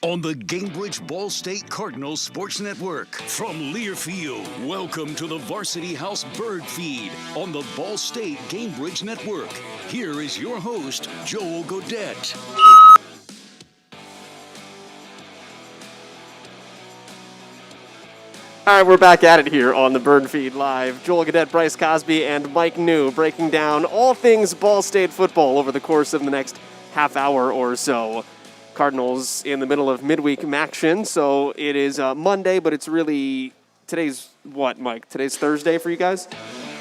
on the Gainbridge Ball State Cardinals Sports Network. From Learfield, welcome to the Varsity House Birdfeed on the Ball State Gainbridge Network. Here is your host, Joel Godett. All right, we're back at it here on the Birdfeed Live. Joel Godett, Bryce Cosby, and Mike Neu breaking down all things Ball State football over the course of the next half hour or so. Cardinals in the middle of midweek action, so it is Monday, but it's really, today's what, Mike? Today's Thursday for you guys?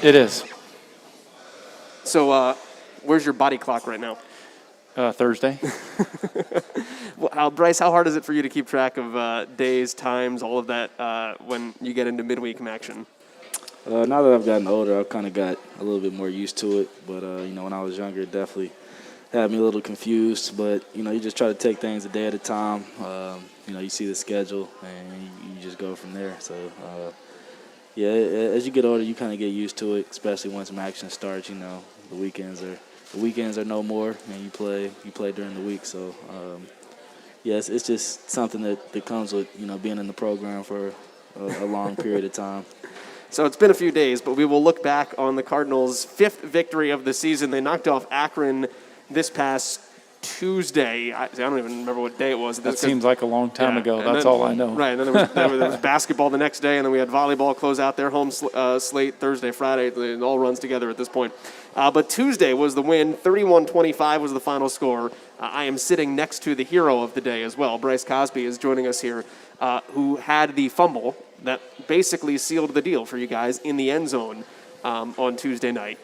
It is. So where's your body clock right now? Thursday. Well, Bryce, how hard is it for you to keep track of days, times, all of that when you get into midweek action? Now that I've gotten older, I've kind of got a little bit more used to it. But, when I was younger, it definitely had me a little confused. But, you just try to take things a day at a time. You see the schedule, and you just go from there. So, as you get older, you kind of get used to it, especially once some action starts. The weekends are no more, and you play during the week. So, yes, it's just something that comes with, being in the program for a long period of time. So it's been a few days, but we will look back on the Cardinals' fifth victory of the season. They knocked off Akron this past Tuesday. I don't even remember what day it was. That seems like a long time ago. That's all I know. Right, and then there was basketball the next day, and then we had volleyball close out their home slate Thursday, Friday. It all runs together at this point. But Tuesday was the win. 31-25 was the final score. I am sitting next to the hero of the day as well. Bryce Cosby is joining us here, who had the fumble that basically sealed the deal for you guys in the end zone on Tuesday night.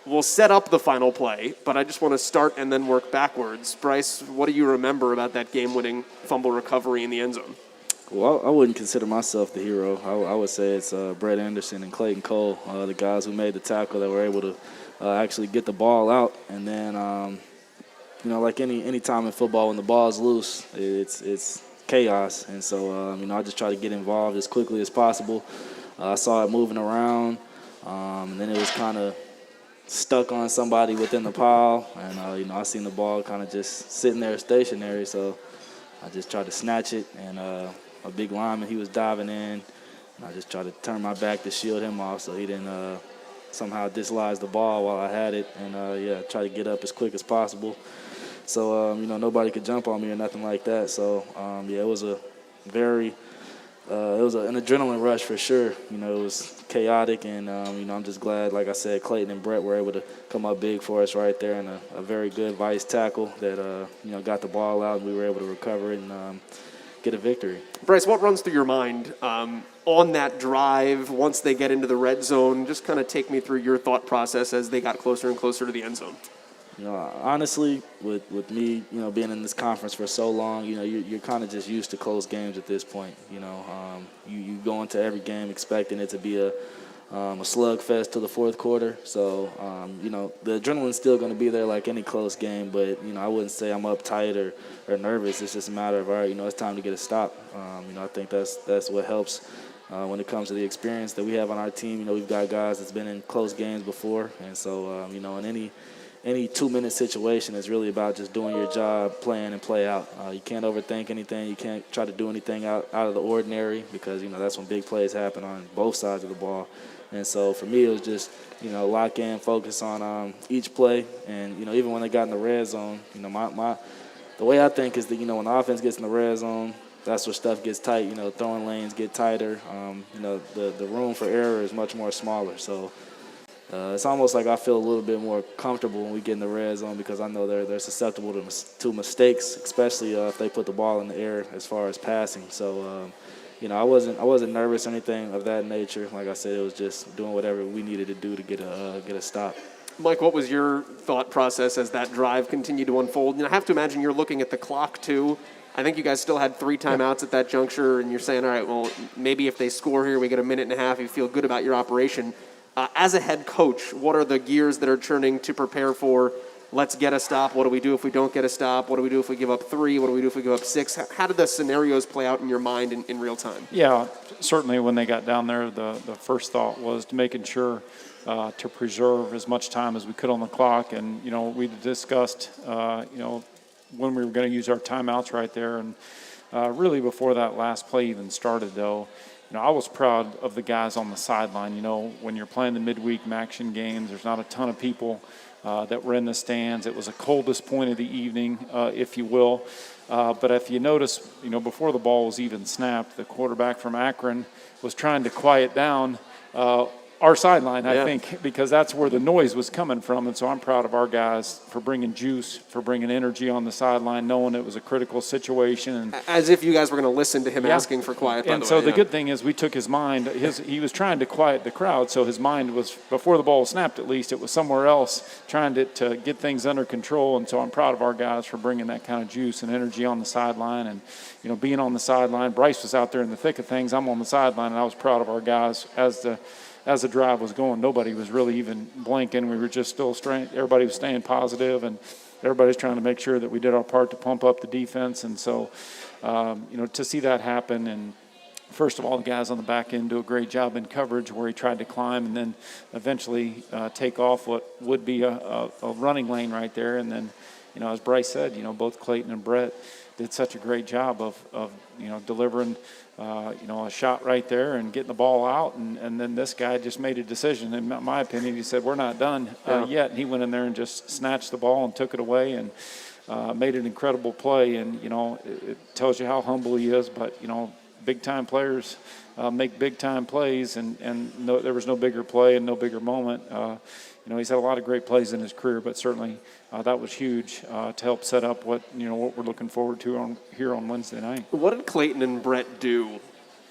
We'll set up the final play, but I just want to start and then work backwards. Bryce, what do you remember about that game-winning fumble recovery in the end zone? Well, I wouldn't consider myself the hero. I would say it's Brett Anderson and Clayton Cole, the guys who made the tackle that were able to actually get the ball out. And then, like any time in football when the ball is loose, it's chaos. And so, I just try to get involved as quickly as possible. I saw it moving around, and then it was kind of stuck on somebody within the pile, and I seen the ball kind of just sitting there stationary, so I just tried to snatch it, and a big lineman, he was diving in, and I just tried to turn my back to shield him off so he didn't somehow dislodge the ball while I had it, and try to get up as quick as possible. So, nobody could jump on me or nothing like that, so, it was a very it was an adrenaline rush for sure. It was chaotic, and, I'm just glad, like I said, Clayton and Brett were able to come up big for us right there, and a very good vice tackle that, got the ball out, and we were able to recover it and get a victory. Bryce, what runs through your mind on that drive once they get into the red zone? Just kind of take me through your thought process as they got closer and closer to the end zone. Honestly, with me, being in this conference for so long, you're kind of just used to close games at this point. You go into every game expecting it to be a slugfest to the fourth quarter. So, the adrenaline's still going to be there like any close game, but, I wouldn't say I'm uptight or nervous. It's just a matter of, all right, it's time to get a stop. I think that's what helps when it comes to the experience that we have on our team. We've got guys that's been in close games before, and so, in any 2-minute situation is really about just doing your job, playing and play out. You can't overthink anything. You can't try to do anything out of the ordinary because, that's when big plays happen on both sides of the ball. And so for me, it was just, lock in, focus on each play. And, even when they got in the red zone, the way I think is that, when the offense gets in the red zone, that's where stuff gets tight. Throwing lanes get tighter. The room for error is much more smaller. So, it's almost like I feel a little bit more comfortable when we get in the red zone because I know they're susceptible to mistakes, especially if they put the ball in the air as far as passing. So, I wasn't nervous or anything of that nature. Like I said, it was just doing whatever we needed to do to get a stop. Mike, what was your thought process as that drive continued to unfold? I have to imagine you're looking at the clock too. I think you guys still had 3 timeouts at that juncture, and you're saying, all right, well, maybe if they score here, we get a minute and a half. You feel good about your operation. As a head coach, what are the gears that are churning to prepare for, let's get a stop? What do we do if we don't get a stop? What do we do if we give up 3? What do we do if we give up 6? How did the scenarios play out in your mind in real time? Yeah, certainly when they got down there, the first thought was to making sure to preserve as much time as we could on the clock. And, we discussed, when we were going to use our timeouts right there. And Really before that last play even started, though, I was proud of the guys on the sideline. When you're playing the midweek action games, there's not a ton of people that were in the stands. It was the coldest point of the evening, if you will. But if you notice, before the ball was even snapped, the quarterback from Akron was trying to quiet down our sideline, I think, because that's where the noise was coming from. And so I'm proud of our guys for bringing juice, for bringing energy on the sideline, knowing it was a critical situation. And as if you guys were going to listen to him asking for quiet, by and the so way, the good thing is we took his mind. He was trying to quiet the crowd, so his mind was, before the ball snapped at least, it was somewhere else, trying to get things under control. And so I'm proud of our guys for bringing that kind of juice and energy on the sideline. And, being on the sideline, Bryce was out there in the thick of things. I'm on the sideline, and I was proud of our guys as the drive was going. Nobody was really even blinking. We were just still everybody was staying positive, and everybody's trying to make sure that we did our part to pump up the defense. And so, to see that happen, and first of all, the guys on the back end do a great job in coverage where he tried to climb and then eventually take off what would be a running lane right there. And then, as Bryce said, both Clayton and Brett did such a great job of delivering a shot right there and getting the ball out. And then this guy just made a decision. In my opinion, he said, we're not done yet. And he went in there and just snatched the ball and took it away and made an incredible play. And, it tells you how humble he is. But, big-time players make big-time plays. And there was no bigger play and no bigger moment. He's had a lot of great plays in his career, but certainly that was huge to help set up what we're looking forward to here on Wednesday night. What did Clayton and Brett do?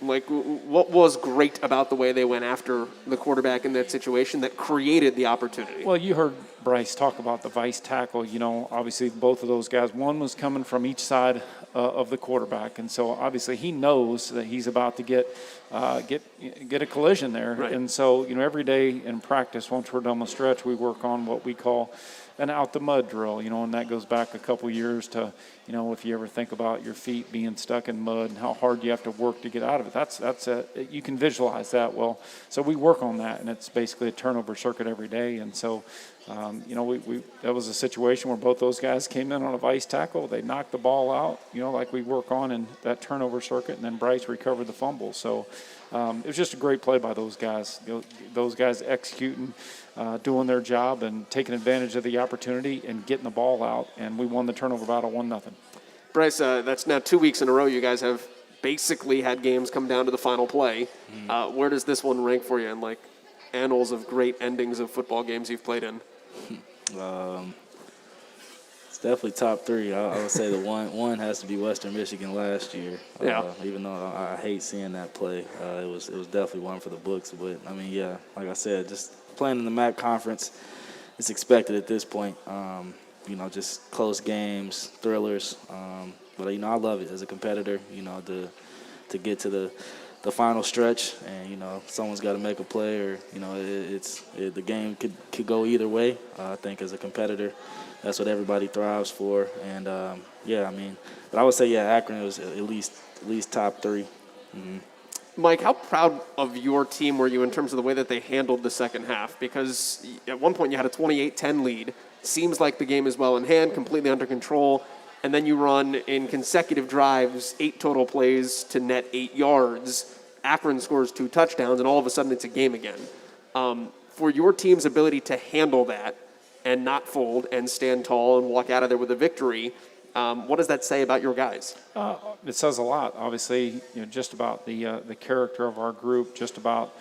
What was great about the way they went after the quarterback in that situation that created the opportunity? Well, you heard Bryce talk about the vice tackle. Obviously both of those guys, one was coming from each side of the quarterback, and so obviously he knows that he's about to get a collision there. Right. And so every day in practice, once we're done the stretch, we work on what we call an out the mud drill, and that goes back a couple years to, if you ever think about your feet being stuck in mud and how hard you have to work to get out of it. You can visualize that well. So we work on that, and it's basically a turnover circuit every day. And so, that was a situation where both those guys came in on a vice tackle. They knocked the ball out, like we work on in that turnover circuit, and then Bryce recovered the fumble. So it was just a great play by those guys. Those guys executing, doing their job and taking advantage of the opportunity and getting the ball out, and we won the turnover battle 1-0. Bryce, that's now 2 weeks in a row you guys have basically had games come down to the final play. Where does this one rank for you in annals of great endings of football games you've played in? It's definitely top three. I would say the one has to be Western Michigan last year. Even though I hate seeing that play, it was definitely one for the books. But like I said, just playing in the MAC conference, it's expected at this point. Just close games, thrillers. But I love it as a competitor. To get to the final stretch, and someone's got to make a play, or the game could go either way. I think as a competitor, that's what everybody thrives for. And but I would say Akron was at least top three. Mm-hmm. Mike, how proud of your team were you in terms of the way that they handled the second half? Because at one point you had a 28-10 lead. Seems like the game is well in hand, completely under control. And then you run in consecutive drives, 8 total plays to net 8 yards. Akron scores 2 touchdowns, and all of a sudden it's a game again. For your team's ability to handle that and not fold and stand tall and walk out of there with a victory, what does that say about your guys? It says a lot, obviously, just about the character of our group, just about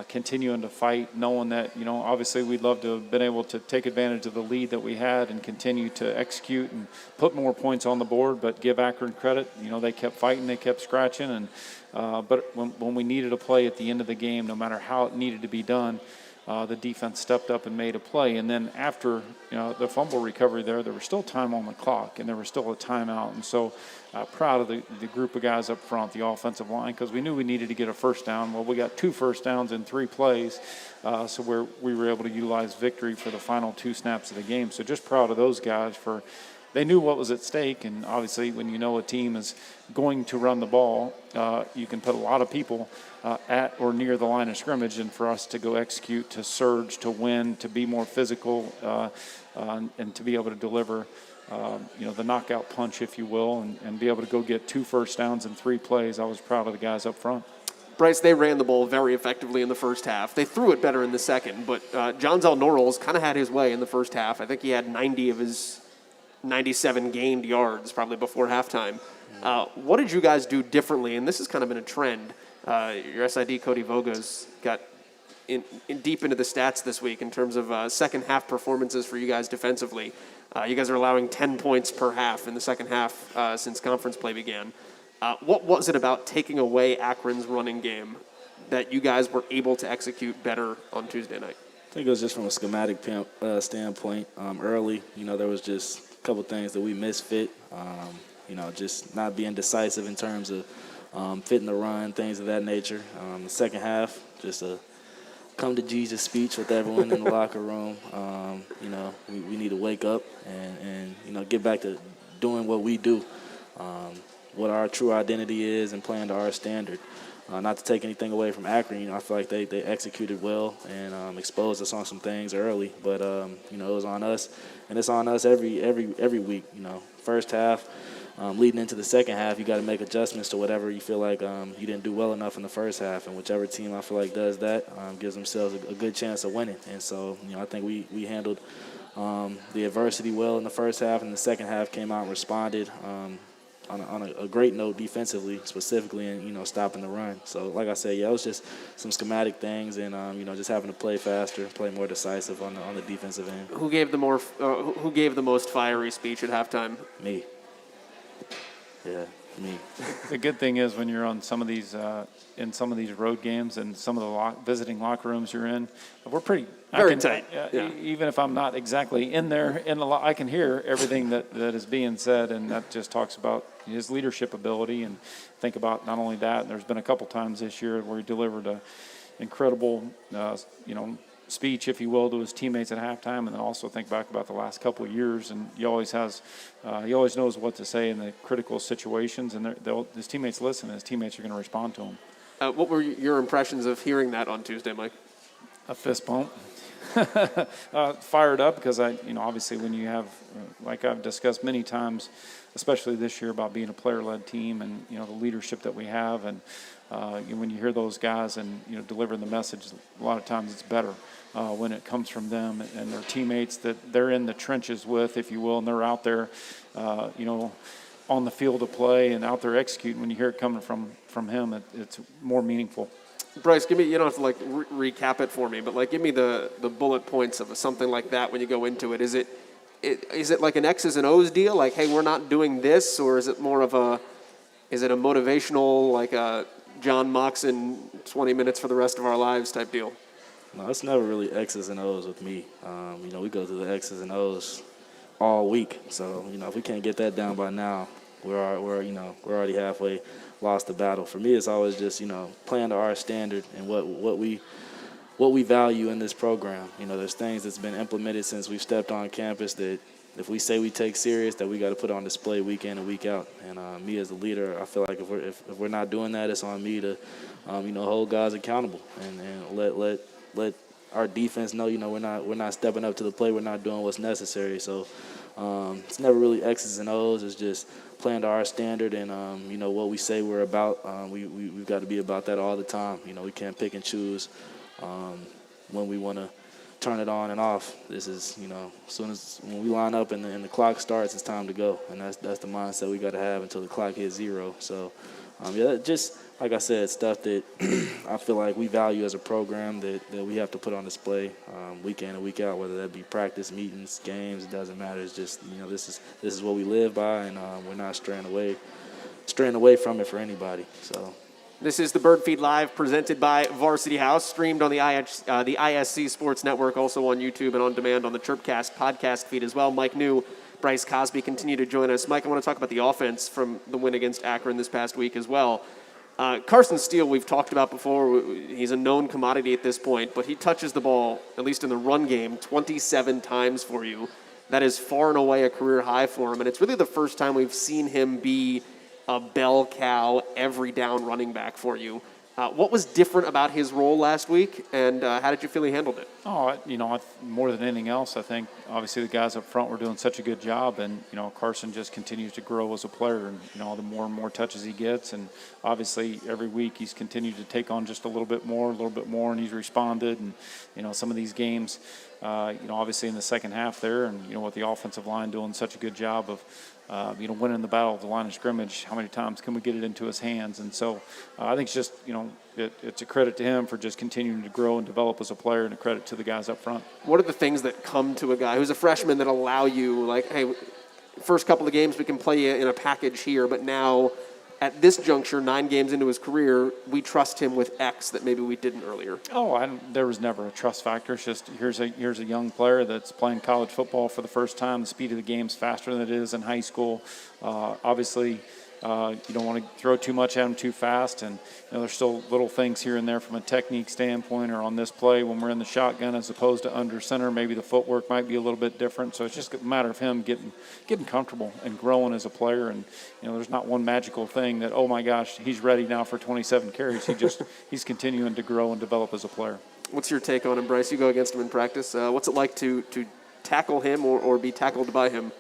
continuing to fight, knowing that, obviously we'd love to have been able to take advantage of the lead that we had and continue to execute and put more points on the board, but give Akron credit. They kept fighting, they kept scratching, and but when we needed a play at the end of the game, no matter how it needed to be done, the defense stepped up and made a play. And then after the fumble recovery there was still time on the clock, and there was still a timeout. And so proud of the group of guys up front, the offensive line, because we knew we needed to get a first down. Well, we got 2 first downs in 3 plays, so we were able to utilize victory for the final 2 snaps of the game. So just proud of those guys for they knew what was at stake. And obviously, when you know a team is going to run the ball, you can put a lot of people at or near the line of scrimmage. And for us to go execute, to surge, to win, to be more physical, and to be able to deliver, the knockout punch, if you will, and be able to go get 2 first downs in 3 plays, I was proud of the guys up front. Bryce, they ran the ball very effectively in the first half. They threw it better in the second, but John Zell-Norrells kind of had his way in the first half. I think he had 90 of his 97 gained yards probably before halftime. What did you guys do differently? And this has kind of been a trend. Your SID, Cody Voga's got in deep into the stats this week in terms of second half performances for you guys defensively. You guys are allowing 10 points per half in the second half since conference play began. What was it about taking away Akron's running game that you guys were able to execute better on Tuesday night? I think it was just from a schematic standpoint. Early, there was just a couple things that we misfit. Just not being decisive in terms of fitting the run, things of that nature. The second half, just a come to Jesus speech with everyone in the locker room. We need to wake up and get back to doing what we do. What our true identity is and playing to our standard. Not to take anything away from Akron, I feel like they executed well and exposed us on some things early. But it was on us, and it's on us every week. First half, leading into the second half, you got to make adjustments to whatever you feel like you didn't do well enough in the first half, and whichever team I feel like does that gives themselves a good chance of winning. And so, I think we handled the adversity well in the first half, and the second half came out and responded. On a great note defensively, specifically, and stopping the run. So, like I said, it was just some schematic things, and just having to play faster, play more decisive on the defensive end. Who gave the most fiery speech at halftime? Me. Yeah, me. The good thing is when you're on some of these in some of these road games and some of the visiting locker rooms you're in, we're pretty very tight. Even if I'm not exactly in there I can hear everything that is being said, and that just talks about his leadership ability. And think about not only that, there's been a couple times this year where he delivered a incredible speech, if you will, to his teammates at halftime, and then also think back about the last couple of years, and he always knows what to say in the critical situations, and his teammates listen, and his teammates are going to respond to him. What were your impressions of hearing that on Tuesday, Mike? A fist bump. Fired up because obviously when you have, like I've discussed many times, especially this year, about being a player-led team and the leadership that we have, and when you hear those guys and delivering the message, a lot of times it's better when it comes from them and their teammates that they're in the trenches with, if you will, and they're out there, on the field of play and out there executing. When you hear it coming from him, it's more meaningful. Bryce, give me, you don't have to recap it for me, but give me the bullet points of something like that when you go into it. Is it like an X's and O's deal? Like, hey, we're not doing this, or is it more of a motivational, like a John Moxon 20 minutes for the rest of our lives type deal? No, it's never really X's and O's with me. We go through the X's and O's all week. So, if we can't get that down by now, we're already halfway lost the battle. For me, it's always just, playing to our standard and what we value in this program. There's things that's been implemented since we've stepped on campus that if we say we take serious, that we got to put on display week in and week out. And me as a leader, I feel like if we're not doing that, it's on me to, hold guys accountable and let our defense know, we're not stepping up to the plate, we're not doing what's necessary. So it's never really X's and O's. It's just playing to our standard and what we say we're about. We've got to be about that all the time. We can't pick and choose when we want to turn it on and off. This is, as soon as when we line up and the clock starts, it's time to go, and that's the mindset we got to have until the clock hits zero. So, just like I said, stuff that I feel like we value as a program that we have to put on display week in and week out, whether that be practice, meetings, games. It doesn't matter. It's just this is what we live by, and we're not straying away from it for anybody. So. This is the Birdfeed Live presented by Varsity House, streamed on the ISC Sports Network, also on YouTube and on demand on the Chirp Cast podcast feed as well. Mike Neu, Bryce Cosby continue to join us. Mike, I want to talk about the offense from the win against Akron this past week as well. Carson Steele, we've talked about before. He's a known commodity at this point, but he touches the ball, at least in the run game, 27 times for you. that is far and away a career high for him. And it's really the first time we've seen him be a bell cow, every down running back for you. What was different about his role last week, and how did you feel he handled it? More than anything else, I think obviously the guys up front were doing such a good job, and Carson just continues to grow as a player, and the more and more touches he gets, and obviously every week he's continued to take on just a little bit more, and he's responded, and some of these games, obviously in the second half there, and with the offensive line doing such a good job of winning the battle at the line of scrimmage, how many times can we get it into his hands? And so I think it's just, it's a credit to him for just continuing to grow and develop as a player, and a credit to the guys up front. What are the things that come to a guy who's a freshman that allow you, like, hey, first couple of games we can play you in a package here, but now at this juncture, 9 games into his career, we trust him with X that maybe we didn't earlier? There was never a trust factor. It's just here's a young player that's playing college football for the first time. The speed of the game's faster than it is in high school. Obviously, you don't want to throw too much at him too fast, and there's still little things here and there from a technique standpoint, or on this play when we're in the shotgun as opposed to under center, maybe the footwork might be a little bit different. So it's just a matter of him getting comfortable and growing as a player. And there's not one magical thing that, oh my gosh, he's ready now for 27 carries. He's continuing to grow and develop as a player. What's your take on him, Bryce? You go against him in practice. What's it like to tackle him or be tackled by him?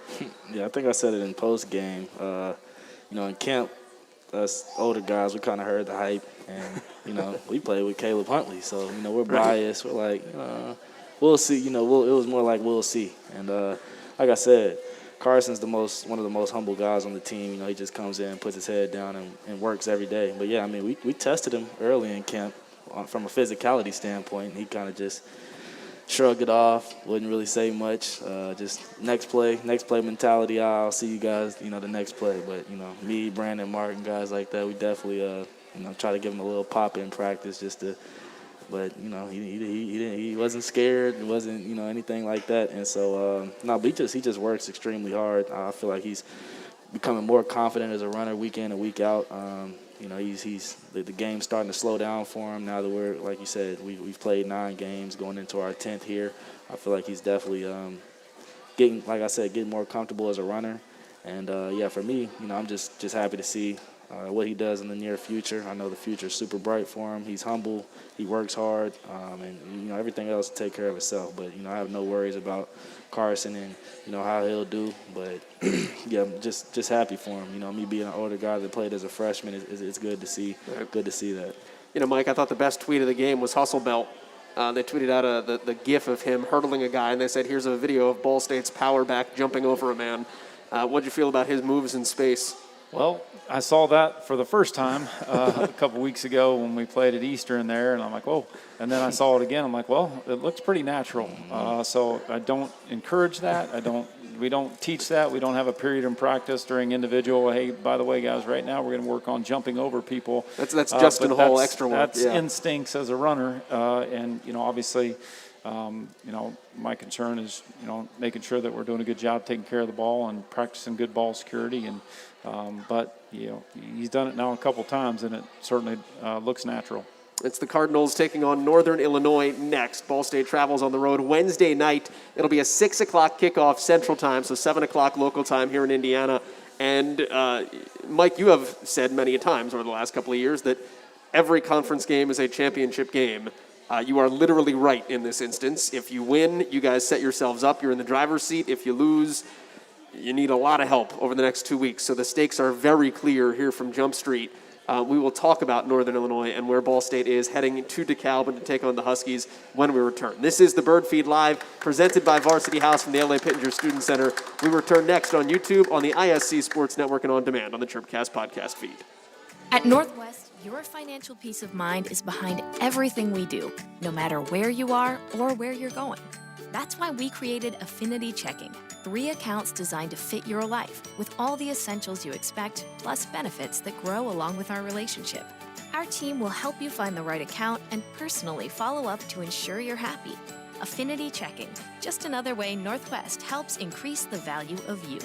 Yeah, I think I said it in post game. In camp, us older guys, we kind of heard the hype, and we played with Caleb Huntley, so we're biased. We're like, we'll see. It was more like we'll see. And like I said, Carson's one of the most humble guys on the team. He just comes in, puts his head down, and works every day. But yeah, we tested him early in camp from a physicality standpoint. And he kind of just shrugged it off, wouldn't really say much. Just next play mentality. I'll see you guys, the next play. But me, Brandon, Martin, guys like that, we definitely, try to give him a little pop in practice just to. But he wasn't scared. It wasn't anything like that. And so but he just works extremely hard. I feel like he's becoming more confident as a runner week in and week out. He's the game's starting to slow down for him now that we're, like you said, we've played 9 games going into our 10th here. I feel like he's definitely getting more comfortable as a runner. And for me, I'm just happy to see what he does in the near future. I know the future is super bright for him. He's humble, he works hard, and everything else will take care of itself. But I have no worries about Carson and how he'll do. But yeah, I'm just happy for him. Me being an older guy that played as a freshman, it's good to see. Good to see that. Mike, I thought the best tweet of the game was Hustle Belt. They tweeted out the gif of him hurdling a guy, and they said, "Here's a video of Ball State's power back jumping over a man." What'd you feel about his moves in space? Well, I saw that for the first time a couple weeks ago when we played at Eastern there, and I'm like, whoa. And then I saw it again. I'm like, well, it looks pretty natural. So I don't encourage that. We don't teach that. We don't have a period in practice during individual. Hey, by the way, guys, right now we're going to work on jumping over people. That's Justin Hall extra work. That's instincts as a runner, and obviously. My concern is, making sure that we're doing a good job taking care of the ball and practicing good ball security. And but he's done it now a couple times, and it certainly looks natural. It's the Cardinals taking on Northern Illinois next. Ball State travels on the road Wednesday night. It'll be a 6 o'clock kickoff Central Time, so 7 o'clock local time here in Indiana. And Mike, you have said many times over the last couple of years that every conference game is a championship game. You are literally right in this instance. If you win, you guys set yourselves up. You're in the driver's seat. If you lose, you need a lot of help over the next 2 weeks. So the stakes are very clear here from Jump Street. We will talk about Northern Illinois and where Ball State is heading to DeKalb to take on the Huskies when we return. This is the Birdfeed Live, presented by Varsity House from the LA Pittenger Student Center. We return next on YouTube, on the ISC Sports Network, and on demand on the Chirp Cast podcast feed. At Northwest, your financial peace of mind is behind everything we do, no matter where you are or where you're going. That's why we created Affinity Checking, 3 accounts designed to fit your life with all the essentials you expect, plus benefits that grow along with our relationship. Our team will help you find the right account and personally follow up to ensure you're happy. Affinity Checking, just another way Northwest helps increase the value of you.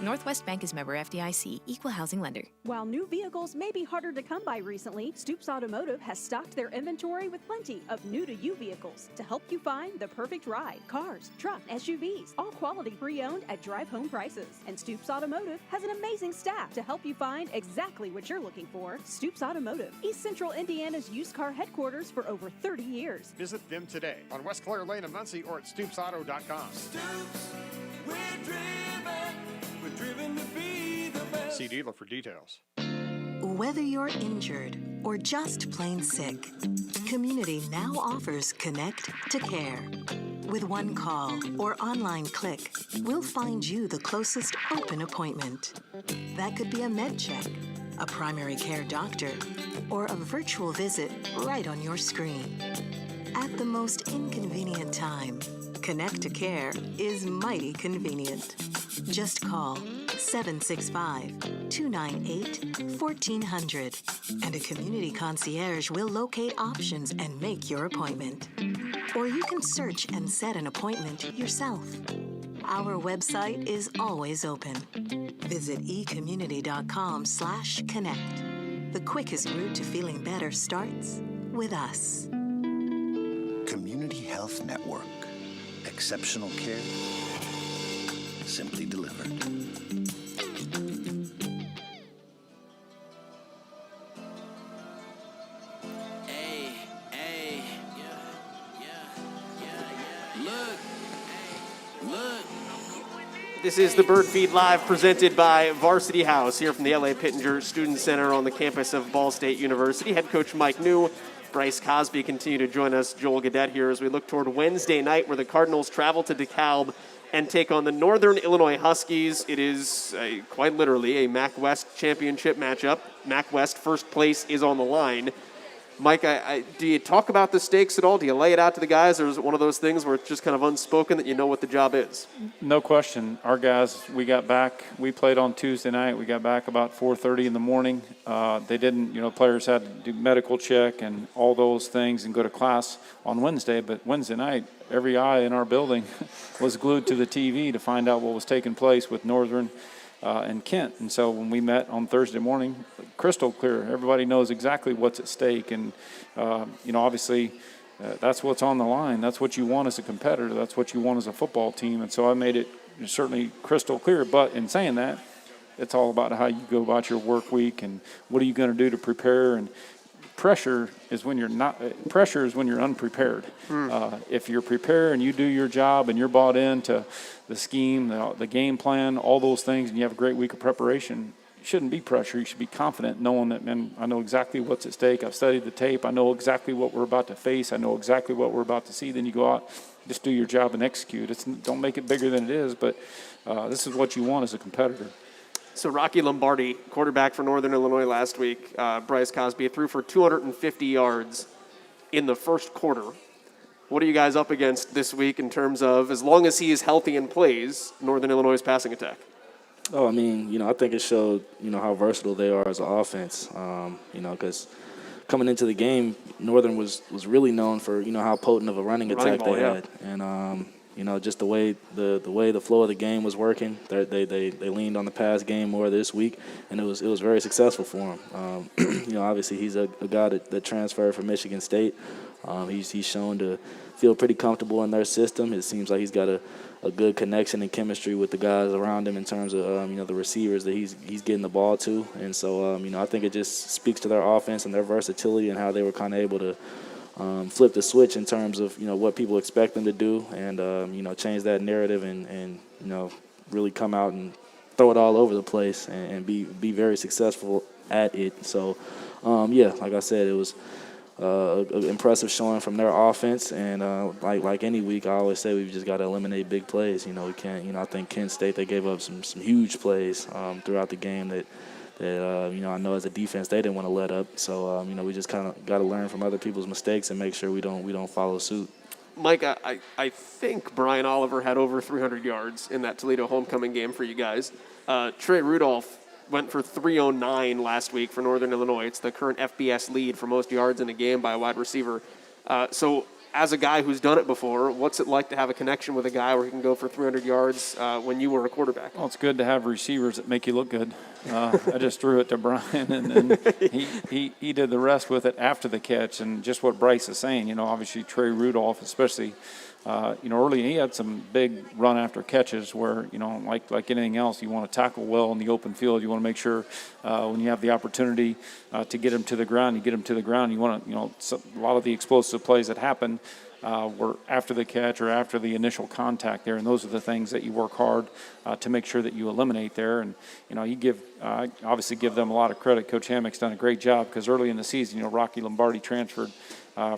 Northwest Bank is member FDIC, equal housing lender. While new vehicles may be harder to come by recently, Stoops Automotive has stocked their inventory with plenty of new-to-you vehicles to help you find the perfect ride. Cars, trucks, SUVs, all quality pre-owned at drive-home prices. And Stoops Automotive has an amazing staff to help you find exactly what you're looking for. Stoops Automotive, East Central Indiana's used car headquarters for over 30 years. Visit them today on West Clare Lane in Muncie or at stoopsauto.com. Stoops, we're driven to be the best. See dealer for details. Whether you're injured or just plain sick, Community now offers Connect to Care. With one call or online click, we'll find you the closest open appointment. That could be a med check, a primary care doctor, or a virtual visit right on your screen. At the most inconvenient time, Connect to Care is mighty convenient. Just call 765-298-1400 and a community concierge will locate options and make your appointment. Or you can search and set an appointment yourself. Our website is always open. Visit ecommunity.com/connect. The quickest route to feeling better starts with us. Community Health Network. Exceptional care, simply delivered. This is the Birdfeed Live presented by Varsity House here from the LA Pittenger Student Center on the campus of Ball State University. Head coach Mike Neu, Bryce Cosby continue to join us, Joel Godett here as we look toward Wednesday night where the Cardinals travel to DeKalb and take on the Northern Illinois Huskies. It is quite literally a MAC West championship matchup. MAC West first place is on the line. Mike, do you talk about the stakes at all? Do you lay it out to the guys, or is it one of those things where it's just kind of unspoken that you know what the job is? No question. Our guys, we got back. We played on Tuesday night. We got back about 4:30 in the morning. They didn't, players had to do medical check and all those things and go to class on Wednesday. But Wednesday night, every eye in our building was glued to the TV to find out what was taking place with Northern and Kent. And so when we met on Thursday morning, crystal clear. Everybody knows exactly what's at stake. And, obviously that's what's on the line. That's what you want as a competitor. That's what you want as a football team. And so I made it certainly crystal clear. But in saying that, it's all about how you go about your work week and what are you going to do to prepare. And pressure is when you're unprepared. If you're prepared and you do your job and you're bought into the scheme, the game plan, all those things, and you have a great week of preparation, you shouldn't be pressure. You should be confident knowing that, man, I know exactly what's at stake. I've studied the tape. I know exactly what we're about to face. I know exactly what we're about to see. Then you go out, just do your job and execute. Don't make it bigger than it is, but this is what you want as a competitor. So Rocky Lombardi, quarterback for Northern Illinois last week, Bryce Cosby, threw for 250 yards in the first quarter. What are you guys up against this week in terms of, as long as he is healthy and plays, Northern Illinois' passing attack? Oh, I think it showed, how versatile they are as an offense, because coming into the game, Northern was really known for, how potent of a running attack they had. And, just the way the flow of the game was working, they leaned on the pass game more this week, and it was very successful for him. Obviously he's a guy that transferred from Michigan State. He's shown to feel pretty comfortable in their system. It seems like he's got a good connection and chemistry with the guys around him in terms of the receivers that he's getting the ball to, and so I think it just speaks to their offense and their versatility and how they were kind of able to flip the switch in terms of what people expect them to do, and change that narrative and really come out and throw it all over the place and be very successful at it. So like I said, it was an impressive showing from their offense, and like any week, I always say we've just got to eliminate big plays. We can't. I think Kent State, they gave up some huge plays throughout the game that I know as a defense they didn't want to let up. So we just kind of got to learn from other people's mistakes and make sure we don't follow suit. Mike, I think Brian Oliver had over 300 yards in that Toledo homecoming game for you guys. Trey Rudolph went for 309 last week for Northern Illinois. It's the current FBS lead for most yards in a game by a wide receiver. So as a guy who's done it before, what's it like to have a connection with a guy where he can go for 300 yards when you were a quarterback? Well, it's good to have receivers that make you look good. I just threw it to Brian, and he did the rest with it after the catch. And just what Bryce is saying, obviously Trey Rudolph, especially, early he had some big run after catches where, like anything else, you want to tackle well in the open field. You want to make sure when you have the opportunity to get him to the ground, you get him to the ground. You want to, a lot of the explosive plays that happen were after the catch or after the initial contact there, and those are the things that you work hard to make sure that you eliminate there. And you obviously give them a lot of credit. Coach Hammock's done a great job because early in the season, Rocky Lombardi transferred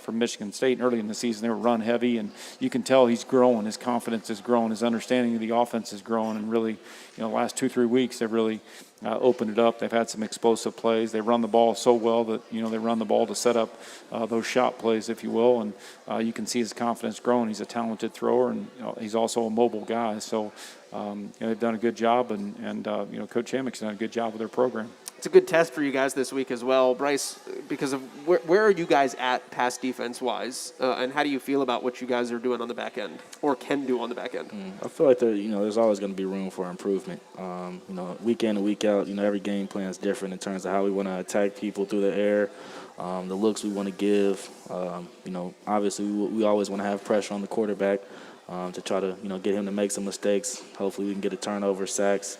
from Michigan State, and early in the season they were run heavy, and you can tell he's growing. His confidence is growing. His understanding of the offense is growing, and really, the last 2-3 weeks they've really opened it up. They've had some explosive plays. They run the ball so well that they run the ball to set up those shot plays, if you will, and you can see his confidence growing. He's a talented thrower, and he's also a mobile guy. So they've done a good job, and Coach Hammock's done a good job with their program. It's a good test for you guys this week as well, Bryce, because of where are you guys at pass defense-wise, and how do you feel about what you guys are doing on the back end or can do on the back end? I feel like there's always going to be room for improvement. Week in and week out, every game plan is different in terms of how we want to attack people through the air, the looks we want to give. Obviously we always want to have pressure on the quarterback to try to get him to make some mistakes. Hopefully we can get a turnover, sacks.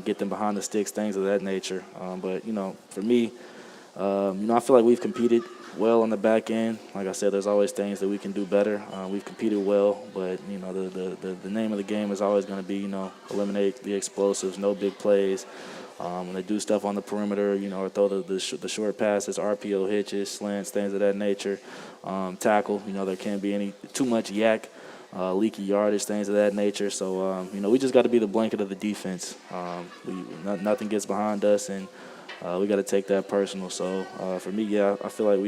Get them behind the sticks, things of that nature. But for me, I feel like we've competed well on the back end. Like I said, there's always things that we can do better. We've competed well, but the name of the game is always going to be eliminate the explosives, no big plays. When they do stuff on the perimeter, or throw the short passes, RPO hitches, slants, things of that nature. Tackle, there can't be too much yak. Leaky yardage, things of that nature. So, we just got to be the blanket of the defense. Nothing gets behind us, and we got to take that personal. So, for me, I feel like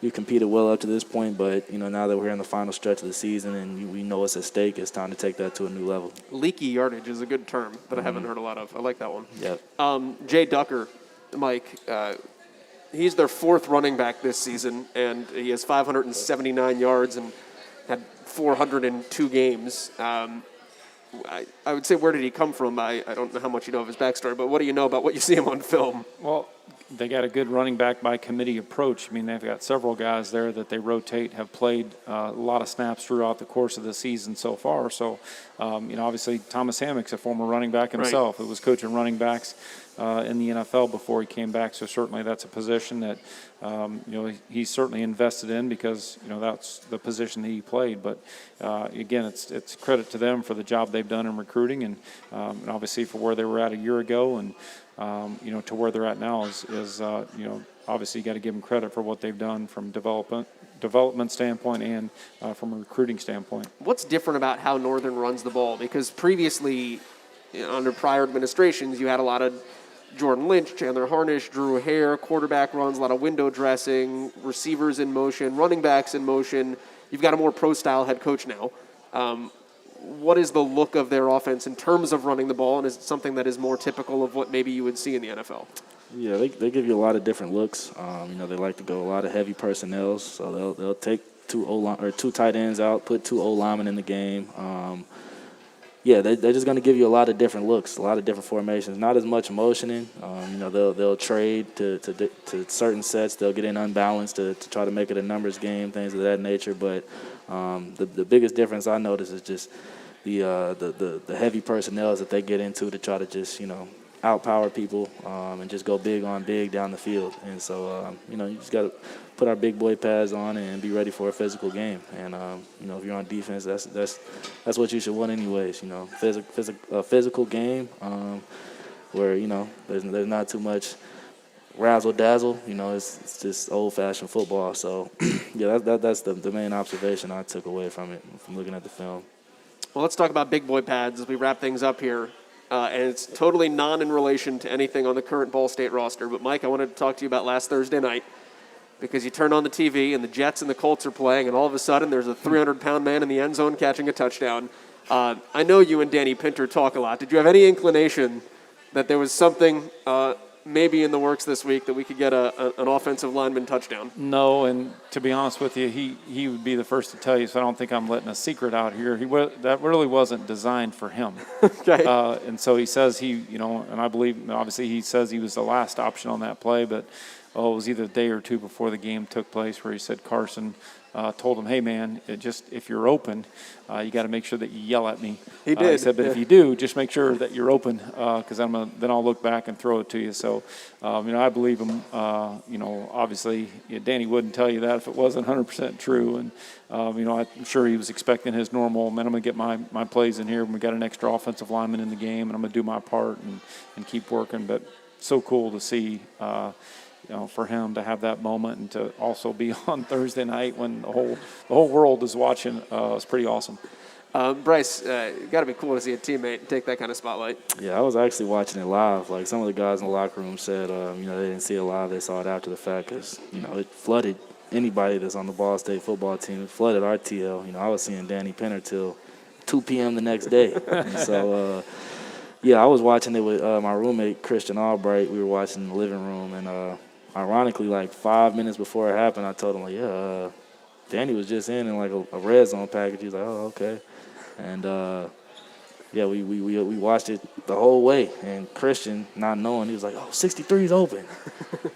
we've competed well up to this point, but, now that we're in the final stretch of the season and we know it's at stake, it's time to take that to a new level. Leaky yardage is a good term that I haven't heard a lot of. I like that one. Yep. Jay Ducker, Mike, he's their fourth running back this season, and he has 579 yards and had 402 games. I would say, where did he come from? I don't know how much you know of his backstory, but what do you know about what you see him on film? Well, they got a good running back by committee approach. I mean, they've got several guys there that they rotate, have played a lot of snaps throughout the course of the season so far. So, obviously Thomas Hammock's a former running back himself. Right. Who was coaching running backs in the NFL before he came back. So certainly that's a position that, he's certainly invested in because, that's the position that he played. But, again, it's credit to them for the job they've done in recruiting and obviously for where they were at a year ago and, to where they're at now is obviously you got to give them credit for what they've done from development standpoint and from a recruiting standpoint. What's different about how Northern runs the ball? Because previously, under prior administrations, you had a lot of Jordan Lynch, Chandler Harnish, Drew Hare, quarterback runs, a lot of window dressing, receivers in motion, running backs in motion. You've got a more pro-style head coach now. What is the look of their offense in terms of running the ball, and is it something that is more typical of what maybe you would see in the NFL? Yeah, they give you a lot of different looks. They like to go a lot of heavy personnel, so they'll take two tight ends out, put two O-linemen in the game. They're just going to give you a lot of different looks, a lot of different formations. Not as much motioning. They'll trade to certain sets. They'll get in unbalanced to try to make it a numbers game, things of that nature. But the biggest difference I notice is just the heavy personnel that they get into to try to just outpower people and just go big on big down the field. And so you just got to put our big boy pads on and be ready for a physical game. And if you're on defense, that's what you should want anyways. A physical game where there's not too much razzle dazzle. It's just old fashioned football. So that's the main observation I took away from it from looking at the film. Well, let's talk about big boy pads as we wrap things up here. And it's totally non in relation to anything on the current Ball State roster. But, Mike, I wanted to talk to you about last Thursday night because you turn on the TV and the Jets and the Colts are playing, and all of a sudden there's a 300-pound man in the end zone catching a touchdown. I know you and Danny Pinter talk a lot. Did you have any inclination that there was something maybe in the works this week that we could get an offensive lineman touchdown? No, and to be honest with you, he would be the first to tell you, so I don't think I'm letting a secret out here. That really wasn't designed for him. Okay. And so he says and I believe, obviously he says he was the last option on that play, but it was either a day or two before the game took place where he said Carson told him, hey, man, if you're open, you got to make sure that you yell at me. He did. He said, but if you do, just make sure that you're open because then I'll look back and throw it to you. So, I believe him. Obviously, Danny wouldn't tell you that if it wasn't 100% true. And, I'm sure he was expecting his normal, man, I'm going to get my plays in here. We got an extra offensive lineman in the game, and I'm going to do my part and keep working. But so cool to see for him to have that moment and to also be on Thursday night when the whole world is watching. It's pretty awesome. Bryce, got to be cool to see a teammate take that kind of spotlight. Yeah, I was actually watching it live. Like some of the guys in the locker room said, they didn't see it live. They saw it after the fact because, it flooded anybody that's on the Ball State football team. It flooded our TL. I was seeing Danny Penner till 2 p.m. the next day. And so, I was watching it with my roommate, Christian Albright. We were watching in the living room, and ironically, like 5 minutes before it happened, I told him, Danny was just in like a red zone package. He's like, oh, okay. And, we watched it the whole way. And Christian, not knowing, he was like, 63's open.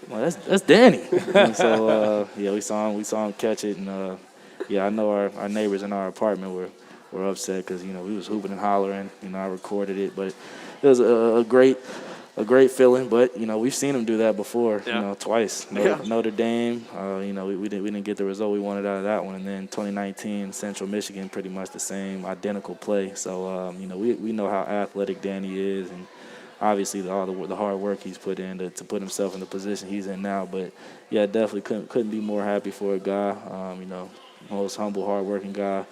Well, that's Danny. And so, we saw him catch it. And, I know our neighbors in our apartment were upset because, we was hooping and hollering. I recorded it. But it was a great feeling, but we've seen him do that before. Twice. Notre Dame. We didn't get the result we wanted out of that one, and then 2019 Central Michigan, pretty much the same identical play. So we know how athletic Danny is, and obviously all the hard work he's put in to put himself in the position he's in now. But definitely couldn't be more happy for a guy. Most humble, hardworking guy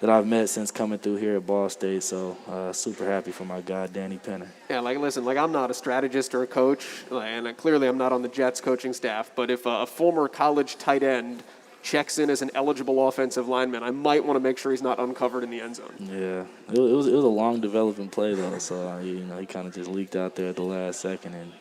that I've met since coming through here at Ball State, so super happy for my guy, Danny Penner. Yeah, listen, I'm not a strategist or a coach, and clearly I'm not on the Jets coaching staff, but if a former college tight end checks in as an eligible offensive lineman, I might want to make sure he's not uncovered in the end zone. Yeah, it was a long developing play, though, so, he kind of just leaked out there at the last second, and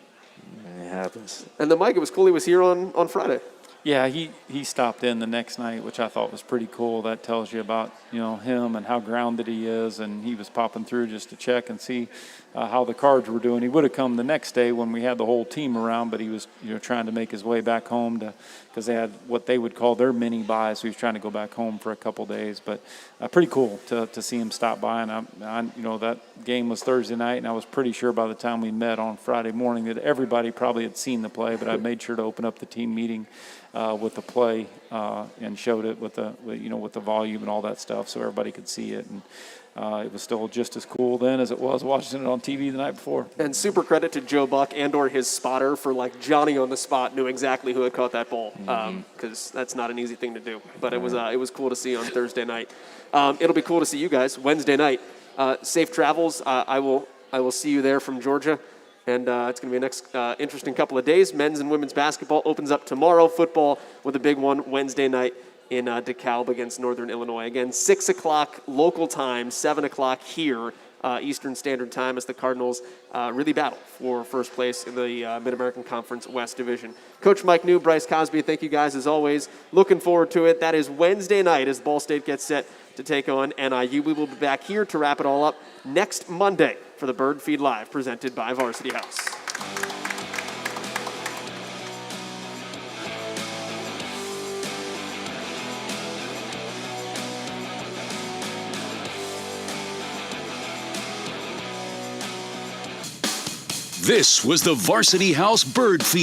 it happens. And then, Mike, it was cool he was here on Friday. Yeah, he stopped in the next night, which I thought was pretty cool. That tells you about, him and how grounded he is, and he was popping through just to check and see how the Cards were doing. He would have come the next day when we had the whole team around, but he was, trying to make his way back home because they had what they would call their mini bye, so he was trying to go back home for a couple days. But pretty cool to see him stop by, and I that game was Thursday night, and I was pretty sure by the time we met on Friday morning that everybody probably had seen the play, but I made sure to open up the team meeting with the play and showed it with the volume and all that stuff so everybody could see it. And it was still just as cool then as it was watching it on TV the night before. And super credit to Joe Buck and or his spotter for Johnny on the spot knew exactly who had caught that ball because that's not an easy thing to do. But it was cool to see on Thursday night. It'll be cool to see you guys Wednesday night. Safe travels. I will see you there from Georgia. And it's going to be a next interesting couple of days. Men's and women's basketball opens up tomorrow. Football with a big one Wednesday night in DeKalb against Northern Illinois. Again, 6 o'clock local time, 7 o'clock here, Eastern Standard Time, as the Cardinals really battle for first place in the Mid-American Conference West Division. Coach Mike Neu, Bryce Cosby, thank you guys as always. Looking forward to it. That is Wednesday night as Ball State gets set to take on NIU. We will be back here to wrap it all up next Monday for the Birdfeed Live, presented by Varsity House. This was the Varsity House Bird Feed.